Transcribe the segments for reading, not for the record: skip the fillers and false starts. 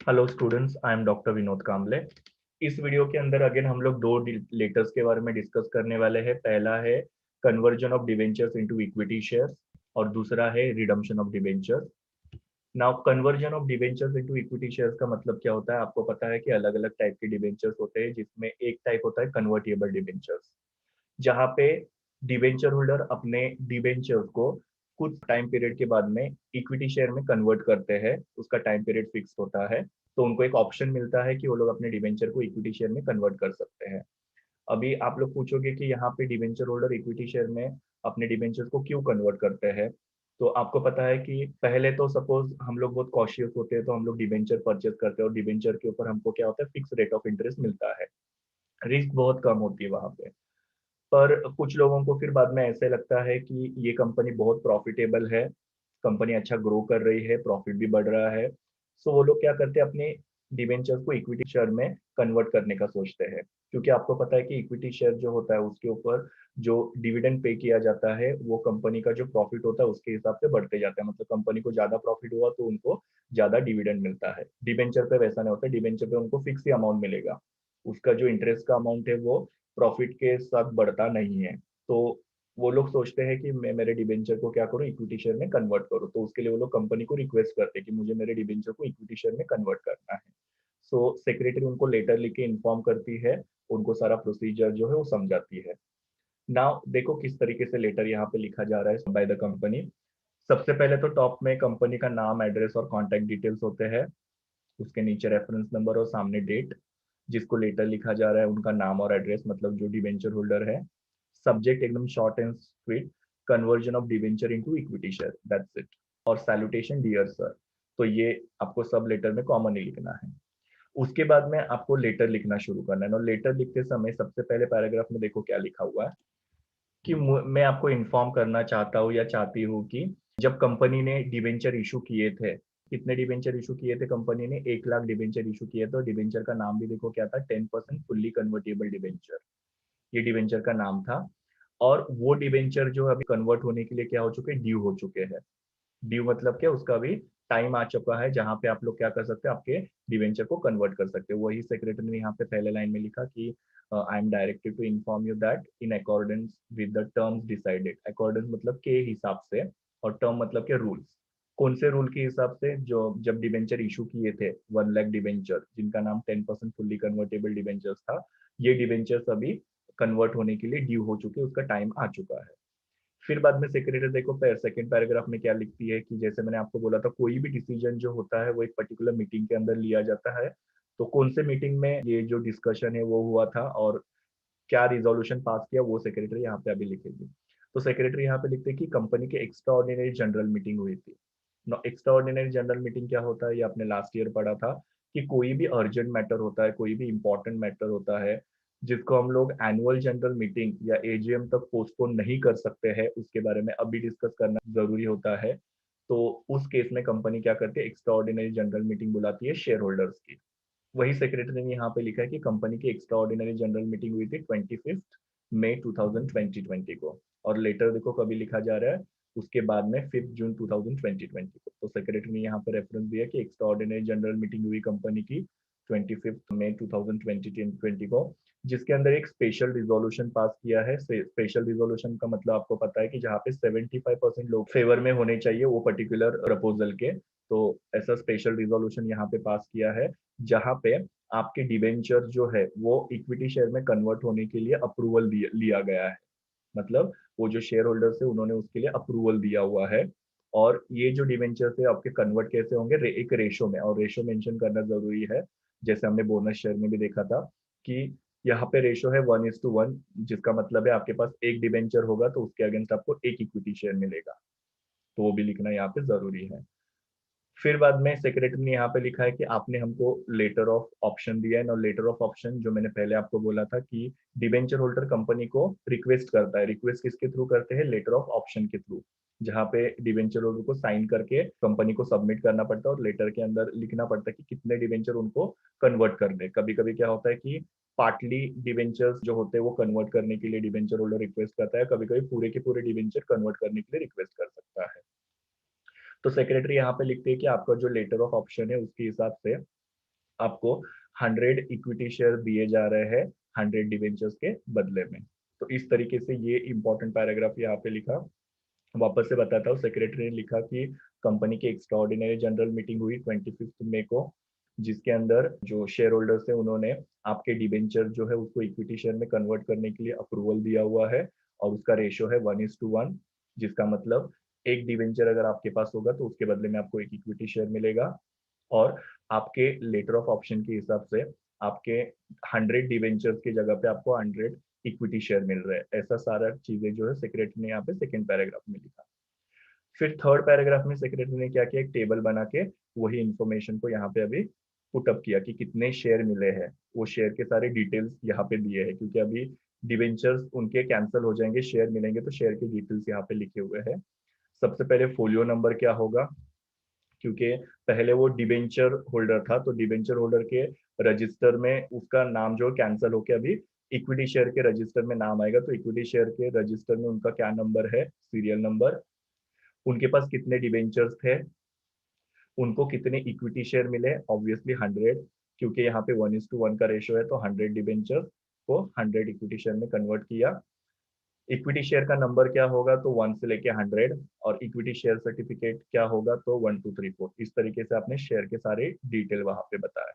Hello students, I am doctor Vinod Kamle. इस video के अंदर अगेन हम लोग दो लेटर्स के बारे में डिस्कस करने वाले हैं। पहला है conversion of debentures into equity shares और दूसरा है redemption of debentures. Now conversion of debentures into equity shares का मतलब क्या होता है? आपको पता है कि अलग अलग टाइप के डिवेंचर्स होते हैं, जिसमें एक टाइप होता है कन्वर्टेबल डिवेंचर्स, जहां पे डिवेंचर होल्डर अपने डिवेंचर्स को कुछ टाइम पीरियड के बाद में इक्विटी शेयर में कन्वर्ट करते हैं। उसका टाइम पीरियड फिक्स होता है, तो उनको एक ऑप्शन मिलता है कि वो लोग अपने डिवेंचर को इक्विटी शेयर में कन्वर्ट कर सकते हैं। अभी आप लोग पूछोगे कि यहाँ पे डिवेंचर होल्डर इक्विटी शेयर में अपने डिवेंचर को क्यों कन्वर्ट करते हैं? तो आपको पता है कि पहले तो सपोज हम लोग बहुत कॉशियस होते हैं, तो हम लोग डिवेंचर परचेज करते हैं और डिवेंचर के ऊपर हमको क्या होता है, फिक्स रेट ऑफ इंटरेस्ट मिलता है। रिस्क बहुत कम होती है वहां पे। पर कुछ लोगों को फिर बाद में ऐसे लगता है कि ये कंपनी बहुत प्रॉफिटेबल है, कंपनी अच्छा ग्रो कर रही है, प्रॉफिट भी बढ़ रहा है। सो वो लोग क्या करते हैं, अपने डिवेंचर्स को इक्विटी शेयर में कन्वर्ट करने का सोचते हैं। क्योंकि आपको पता है कि इक्विटी शेयर जो होता है उसके ऊपर जो डिविडेंड पे किया जाता है वो कंपनी का जो प्रॉफिट होता है उसके हिसाब से बढ़ते जाता है। मतलब कंपनी को ज्यादा प्रॉफिट हुआ तो उनको ज्यादा डिविडेंड मिलता है। डिवेंचर पे वैसा नहीं होता, डिवेंचर पे उनको फिक्स ही अमाउंट मिलेगा। उसका जो इंटरेस्ट का अमाउंट है वो प्रॉफिट के साथ बढ़ता नहीं है। तो वो लोग सोचते हैं कि मैं मेरे डिबेंचर को क्या करूं, इक्विटी शेयर में कन्वर्ट करूं। तो उसके लिए वो लोग कंपनी को रिक्वेस्ट करते हैं कि मुझे मेरे डिबेंचर को इक्विटी शेयर में कन्वर्ट करना है। सो सेक्रेटरी उनको लेटर लिख के इन्फॉर्म करती है, उनको सारा प्रोसीजर जो है वो समझाती है। नाउ देखो किस तरीके से लेटर यहाँ पे लिखा जा रहा है बाय द कंपनी। सबसे पहले तो टॉप में कंपनी का नाम, एड्रेस और कॉन्टेक्ट डिटेल्स होते हैं। उसके नीचे रेफरेंस नंबर और सामने डेट। जिसको लेटर लिखा जा रहा है उनका नाम और एड्रेस, मतलब जो डिवेंचर होल्डर है। सब्जेक्ट एकदम short and sweet, conversion of debenture into equity share, that's it. और सैल्यूटेशन डियर सर। तो ये आपको सब लेटर में कॉमन ही लिखना है। उसके बाद में आपको लेटर लिखना शुरू करना है। और लेटर लिखते समय सबसे पहले पैराग्राफ में देखो क्या लिखा हुआ है कि मैं आपको इन्फॉर्म करना चाहता हूँ या चाहती हूँ कि जब कंपनी ने डिवेंचर इशू किए थे, कितने डिवेंचर इशू किए थे कंपनी ने? 1 लाख डिवेंचर इशू किए थे। और डिवेंचर का नाम भी देखो क्या था, 10% फुल्ली कन्वर्टेबल डिवेंचर, ये डिवेंचर का नाम था। और वो डिवेंचर जो अभी कन्वर्ट होने के लिए क्या हो चुके हैं, ड्यू हो चुके हैं। ड्यू मतलब क्या, उसका भी टाइम आ चुका है जहां पे आप लोग क्या कर सकते हैं, आपके डिवेंचर को कन्वर्ट कर सकते हैं। वही सेक्रेटरी ने यहाँ पे पहले लाइन में लिखा कि I am directed to inform you that in accordance with the terms decided. Accordance मतलब के हिसाब से, और टर्म मतलब के रूल्स। कौन से रूल के हिसाब से? जो जब डिवेंचर इशू किए थे 1 लाख डिवेंचर, जिनका नाम 10% फुल्ली कन्वर्टेबल डिवेंचर्स था, ये डिवेंचर्स अभी कन्वर्ट होने के लिए ड्यू हो चुके, उसका टाइम आ चुका है। फिर बाद में सेक्रेटरी देखो सेकंड पैराग्राफ में क्या लिखती है कि जैसे मैंने आपको बोला था, कोई भी डिसीजन जो होता है वो एक पर्टिकुलर मीटिंग के अंदर लिया जाता है। तो कौन से मीटिंग में ये जो डिस्कशन है वो हुआ था और क्या रिजोल्यूशन पास किया, वो सेक्रेटरी यहाँ पे अभी लिखेगी। तो सेक्रेटरी यहाँ पे लिखते हैं कि कंपनी की एक्स्ट्रा ऑर्डिनरी जनरल मीटिंग हुई थी। एक्स्ट्रा ऑर्डिनरी जनरल मीटिंग क्या होता है, ये आपने लास्ट ईयर पढ़ा था कि कोई भी अर्जेंट मैटर होता है, कोई भी इंपॉर्टेंट मैटर होता है, जिसको हम लोग एनुअल जनरल मीटिंग या एजीएम तक पोस्टपोन नहीं कर सकते हैं, उसके बारे में अभी डिस्कस करना जरूरी होता है। तो उस केस में कंपनी क्या करती है, एक्स्ट्रा ऑर्डिनरी जनरल मीटिंग बुलाती है शेयर होल्डर्स की। वही सेक्रेटरी ने यहाँ पे लिखा है कि कंपनी की एक्स्ट्रा ऑर्डिनरी जनरल मीटिंग हुई थी 25 मई 2020 को। और लेटर देखो कभी लिखा जा रहा है, उसके बाद में 5 जून 2020 को। तो सेक्रेटरी ने यहाँ पे रेफरेंस दिया कि एक्स्ट्रा ऑर्डिनरी जनरल मीटिंग हुई कंपनी की 25 मई 2020 को, जिसके अंदर एक स्पेशल रिजोल्यूशन पास किया है। स्पेशल रिजोल्यूशन का मतलब आपको पता है कि जहाँ पे 75% लोग फेवर में होने चाहिए वो पर्टिकुलर प्रपोजल के। तो ऐसा स्पेशल रिजोल्यूशन यहाँ पे पास किया है, जहां पे आपके डिवेंचर जो है वो इक्विटी शेयर में कन्वर्ट होने के लिए अप्रूवल लिया गया है। मतलब वो जो शेयर होल्डर्स है उन्होंने उसके लिए अप्रूवल दिया हुआ है। और ये जो डिवेंचर है आपके कन्वर्ट कैसे होंगे, एक रेशो में, और रेशो मेंशन करना जरूरी है। जैसे हमने बोनस शेयर में भी देखा था कि यहाँ पे रेशो है 1:1, जिसका मतलब है आपके पास एक डिवेंचर होगा तो उसके अगेंस्ट आपको एक इक्विटी शेयर मिलेगा। तो वो भी लिखना यहाँ पे जरूरी है। फिर बाद में सेक्रेटरी ने यहाँ पे लिखा है कि आपने हमको लेटर ऑफ ऑप्शन दिया है। और लेटर ऑफ ऑप्शन जो मैंने पहले आपको बोला था कि डिवेंचर होल्डर कंपनी को रिक्वेस्ट करता है, रिक्वेस्ट किसके थ्रू करते हैं, लेटर ऑफ ऑप्शन के थ्रू, जहाँ पे डिवेंचर होल्डर को साइन करके कंपनी को सबमिट करना पड़ता है और लेटर के अंदर लिखना पड़ता है कि कितने डिवेंचर उनको कन्वर्ट कर दे। कभी कभी क्या होता है कि पार्टली डिवेंचर्स जो होते हैं वो कन्वर्ट करने के लिए डिवेंचर होल्डर रिक्वेस्ट करता है, कभी कभी पूरे के पूरे डिवेंचर कन्वर्ट करने के लिए रिक्वेस्ट कर सकता है। तो सेक्रेटरी यहाँ पे लिखते हैं कि आपका जो लेटर ऑफ ऑप्शन है उसके हिसाब से आपको 100 इक्विटी शेयर दिए जा रहे हैं 100 डिवेंचर्स के बदले में। तो इस तरीके से ये इंपॉर्टेंट पैराग्राफ यहाँ पे लिखा। वापस से बताता हूँ, सेक्रेटरी ने लिखा कि कंपनी की एक्स्ट्राऑर्डिनरी जनरल मीटिंग हुई 25 मई को, जिसके अंदर जो शेयर होल्डर्स है उन्होंने आपके डिबेंचर जो है उसको इक्विटी शेयर में कन्वर्ट करने के लिए अप्रूवल दिया हुआ है, और उसका रेशियो है 1:1, जिसका मतलब एक डिबेंचर अगर आपके पास होगा तो उसके बदले में आपको एक इक्विटी शेयर मिलेगा। और आपके लेटर ऑफ ऑप्शन के हिसाब से आपके 100 डिवेंचर्स की जगह पे आपको 100 इक्विटी शेयर मिल रहे हैं। ऐसा सारा चीजें जो है सेक्रेटरी ने यहाँ पे सेकंड पैराग्राफ में लिखा। फिर थर्ड पैराग्राफ में सेक्रेटरी ने क्या किया, एक टेबल बना के वही इंफॉर्मेशन को यहाँ पे अभी पुटअप किया कि कितने शेयर मिले हैं। वो शेयर के सारे डिटेल्स यहाँ पे दिए हैं, क्योंकि अभी डिवेंचर्स उनके कैंसिल हो जाएंगे, शेयर मिलेंगे, तो शेयर के डिटेल्स यहाँ पे लिखे हुए हैं। सबसे पहले फोलियो नंबर क्या होगा, क्योंकि पहले वो डिबेंचर होल्डर था, तो डिबेंचर होल्डर के रजिस्टर में उसका नाम जो कैंसिल होकर अभी इक्विटी शेयर के रजिस्टर में नाम आएगा, तो इक्विटी शेयर के रजिस्टर में उनका क्या नंबर है, सीरियल नंबर, उनके पास कितने डिबेंचर्स थे, उनको कितने इक्विटी शेयर मिले, ऑब्वियसली 100, क्योंकि यहाँ पे 1:1 का रेशियो है, तो 100 डिबेंचर को 100 इक्विटी शेयर में कन्वर्ट किया। इक्विटी शेयर का नंबर क्या होगा, तो 1 से लेके 100, और इक्विटी शेयर सर्टिफिकेट क्या होगा, तो 1 2 3 4। इस तरीके से आपने शेयर के सारे डिटेल वहां पे बताया।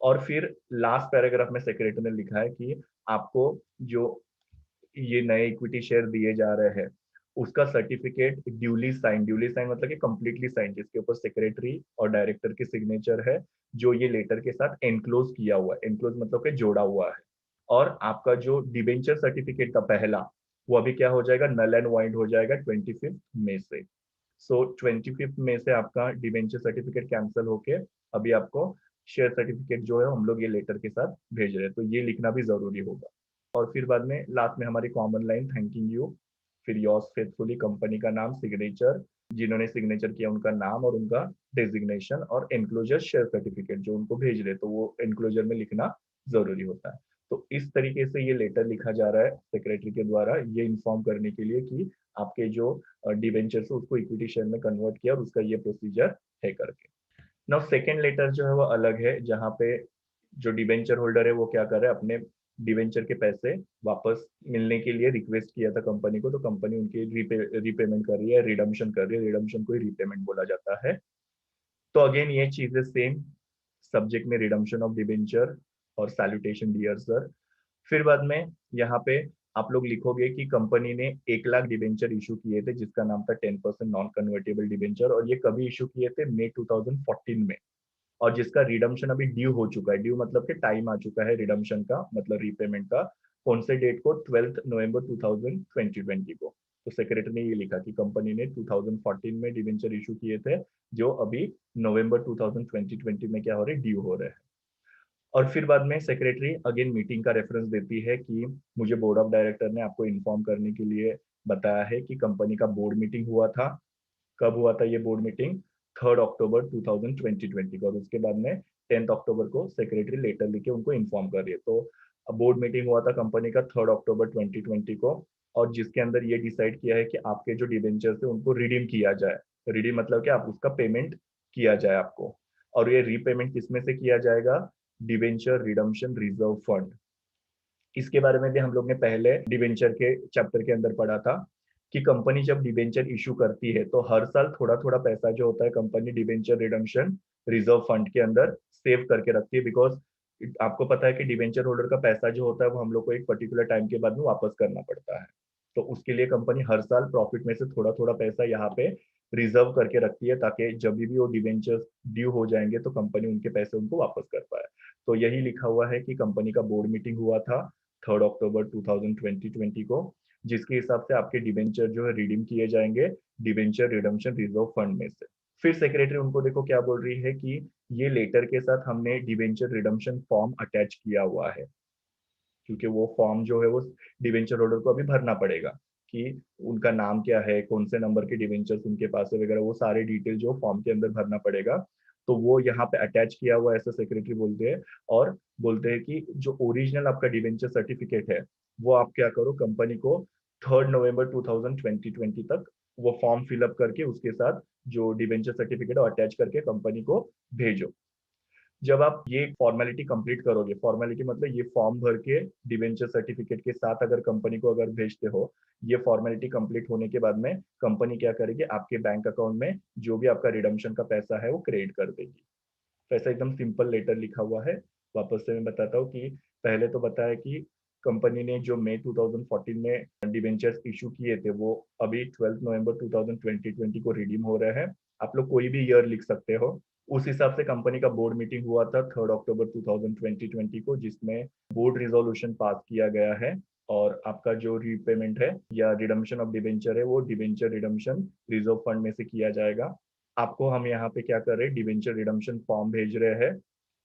और फिर लास्ट पैराग्राफ में सेक्रेटरी ने लिखा है कि आपको जो ये नए इक्विटी शेयर दिए जा रहे हैं उसका सर्टिफिकेट ड्यूली साइन मतलब कि कंप्लीटली साइन, जिसके ऊपर सेक्रेटरी और डायरेक्टर की सिग्नेचर है, जो ये लेटर के साथ एनक्लोज किया हुआ है, एनक्लोज मतलब कि जोड़ा हुआ है। और आपका जो डिबेंचर सर्टिफिकेट था पहला, वो अभी क्या हो जाएगा, नल एंड वाइड हो जाएगा 25 मई से। सो 25 मई से आपका डिबेंचर सर्टिफिकेट कैंसिल होके अभी आपको शेयर सर्टिफिकेट जो है हम लोग ये लेटर के साथ भेज रहे हैं, तो ये लिखना भी जरूरी होगा। और फिर बाद में लास्ट में हमारी कॉमन लाइन थैंकिंग यू, फिर योर्स फेथफुली, कंपनी का नाम, सिग्नेचर, जिन्होंने सिग्नेचर किया उनका नाम और उनका डेजिग्नेशन, और एनक्लोजर शेयर सर्टिफिकेट जो उनको भेज रहे, तो वो एनक्लोजर में लिखना जरूरी होता है। तो इस तरीके से ये लेटर लिखा जा रहा है सेक्रेटरी के द्वारा, ये इन्फॉर्म करने के लिए कि आपके जो डिवेंचर है उसको इक्विटी शेयर में कन्वर्ट किया, और उसका ये प्रोसीजर है करके। नाउ सेकेंड लेटर जो है वो अलग है, जहाँ पे जो डिवेंचर होल्डर है वो क्या कर रहा है, अपने डिवेंचर के पैसे वापस मिलने के लिए रिक्वेस्ट किया था कंपनी को, तो कंपनी उनकी रीपेमेंट कर रही है, रिडम्शन कर रही है, रिडम्शन को ही रीपेमेंट बोला जाता है। तो अगेन ये चीजें सेम, सब्जेक्ट में रिडम्शन ऑफ डिवेंचर और सैल्यूटेशन डियर सर। फिर बाद में यहाँ पे आप लोग लिखोगे कि कंपनी ने 1 लाख डिबेंचर इशू किए थे, जिसका नाम था 10% नॉन कन्वर्टेबल डिबेंचर, और ये कभी इशू किए थे, मई 2014 में, और जिसका रिडम्शन अभी ड्यू हो चुका है, ड्यू मतलब कि टाइम आ चुका है रिडम्शन का, मतलब रीपेमेंट का, कौन से डेट को, 12 नवंबर 2020 को। तो सेक्रेटरी ने ये लिखा कि कंपनी ने 2014 में डिबेंचर इशू किए थे, जो अभी नवंबर 2020 में क्या हो रहे, ड्यू हो रहे हैं। और फिर बाद में सेक्रेटरी अगेन मीटिंग का रेफरेंस देती है कि मुझे बोर्ड ऑफ डायरेक्टर ने आपको इन्फॉर्म करने के लिए बताया है कि कंपनी का बोर्ड मीटिंग हुआ था। कब हुआ था ये बोर्ड मीटिंग, 3 अक्टूबर 2020 को, और उसके बाद में 10 अक्टूबर को सेक्रेटरी लेटर लिखे उनको इन्फॉर्म कर रही है। तो बोर्ड मीटिंग हुआ था कंपनी का 3 अक्टूबर 2020 को, और जिसके अंदर ये डिसाइड किया है कि आपके जो डिबेंचर्स है उनको रिडीम किया जाए। रिडीम मतलब कि आप उसका पेमेंट किया जाए आपको, और ये रीपेमेंट किसमें से किया जाएगा, डिबेंचर रिडम्शन रिजर्व फंड। इसके बारे में भी हम लोग ने पहले डिबेंचर के चैप्टर के अंदर पढ़ा था कि कंपनी जब डिबेंचर इशू करती है तो हर साल थोड़ा थोड़ा पैसा जो होता है company debenture redemption reserve fund के अंदर सेव करके रखती है, बिकॉज आपको पता है कि डिबेंचर होल्डर का पैसा जो होता है वो हम लोग को एक पर्टिकुलर टाइम के बाद में वापस करना पड़ता है। तो उसके लिए कंपनी हर साल प्रॉफिट में से थोड़ा थोड़ा पैसा यहाँ पे रिजर्व करके रखती है, ताकि जब भी वो डिबेंचर ड्यू हो जाएंगे तो कंपनी उनके पैसे उनको वापस कर पाए। तो यही लिखा हुआ है कि कंपनी का बोर्ड मीटिंग हुआ था 3 अक्टूबर 2020 को, जिसके हिसाब से आपके डिबेंचर जो है रिडीम किए जाएंगे डिबेंचर रिडम्शन रिजर्व फंड में से। फिर सेक्रेटरी उनको देखो क्या बोल रही है कि ये लेटर के साथ हमने डिबेंचर रिडम्शन फॉर्म अटैच किया हुआ है, क्योंकि वो फॉर्म जो है वो डिवेंचर होल्डर को अभी भरना पड़ेगा कि उनका नाम क्या है, कौन से नंबर के डिवेंचर्स उनके पास है वगैरह, वो सारे डिटेल जो फॉर्म के अंदर भरना पड़ेगा। तो वो यहाँ पे अटैच किया हुआ ऐसा सेक्रेटरी बोलते हैं, और बोलते हैं कि जो ओरिजिनल आपका डिवेंचर सर्टिफिकेट है वो आप क्या करो, कंपनी को 3 नवंबर 2020 तक वो फॉर्म फिलअप करके उसके साथ जो डिवेंचर सर्टिफिकेट है अटैच करके कंपनी को भेजो। जब आप ये फॉर्मेलिटी कंप्लीट करोगे, फॉर्मेलिटी मतलब ये फॉर्म भर के डिवेंचर सर्टिफिकेट के साथ अगर कंपनी को अगर भेजते हो, ये फॉर्मेलिटी कंप्लीट होने के बाद में कंपनी क्या करेगी, आपके बैंक अकाउंट में जो भी आपका रिडम्पशन का पैसा है वो क्रेडिट कर देगी। तो ऐसा एकदम सिंपल लेटर लिखा हुआ है। वापस से मैं बताता हूँ कि पहले तो बताया कि कंपनी ने जो मई 2014 में डिवेंचर्स इशू किए थे वो अभी 12 नवंबर 2020 को रिडीम हो रहे हैं। आप लोग कोई भी ईयर लिख सकते हो। उस हिसाब से कंपनी का बोर्ड मीटिंग हुआ था 3 अक्टूबर 2020 को, जिसमें बोर्ड रिजोल्यूशन पास किया गया है। और आपका जो रीपेमेंट है या रिडम्पशन ऑफ डिवेंचर है वो डिवेंचर रिडम्पशन रिजर्व फंड में से किया जाएगा। आपको हम यहाँ पे क्या कर रहे हैं, डिवेंचर रिडम्पशन फॉर्म भेज रहे हैं,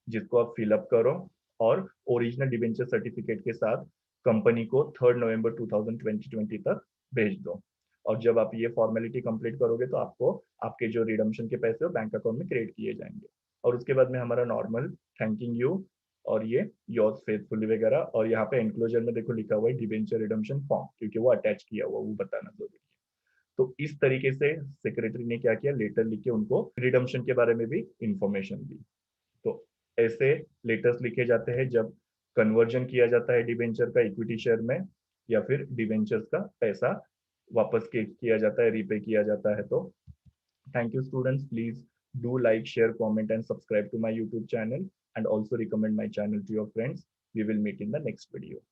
जिसको आप फिलअप करो और ओरिजिनल डिवेंचर सर्टिफिकेट के साथ कंपनी को 3 नवंबर 2020 तक भेज दो। और जब आप ये फॉर्मेलिटी कंप्लीट करोगे तो आपको आपके जो रिडम्पशन के पैसे बैंक अकाउंट में क्रेडिट किए जाएंगे। और उसके बाद में हमारा नॉर्मल थैंकिंग यू और ये योर्स फेथफुली वगैरह, और यहाँ पे एनक्लोजर में देखो लिखा हुआ है डिवेंचर रिडम्पशन फॉर्म, क्योंकि वो अटैच किया हुआ वो बताना जरूरी है। तो इस तरीके से सेक्रेटरी ने क्या किया, लेटर लिख के उनको रिडम्पशन के बारे में भी इंफॉर्मेशन दी। तो ऐसे लेटर्स लिखे जाते हैं जब कन्वर्जन किया जाता है डिवेंचर का इक्विटी शेयर में, या फिर डिवेंचर्स का पैसा वापस किया जाता है, रीपे किया जाता है। तो thank you students, please do like, share, comment and subscribe to my YouTube channel, and also recommend my channel to your friends. We will meet in the next video.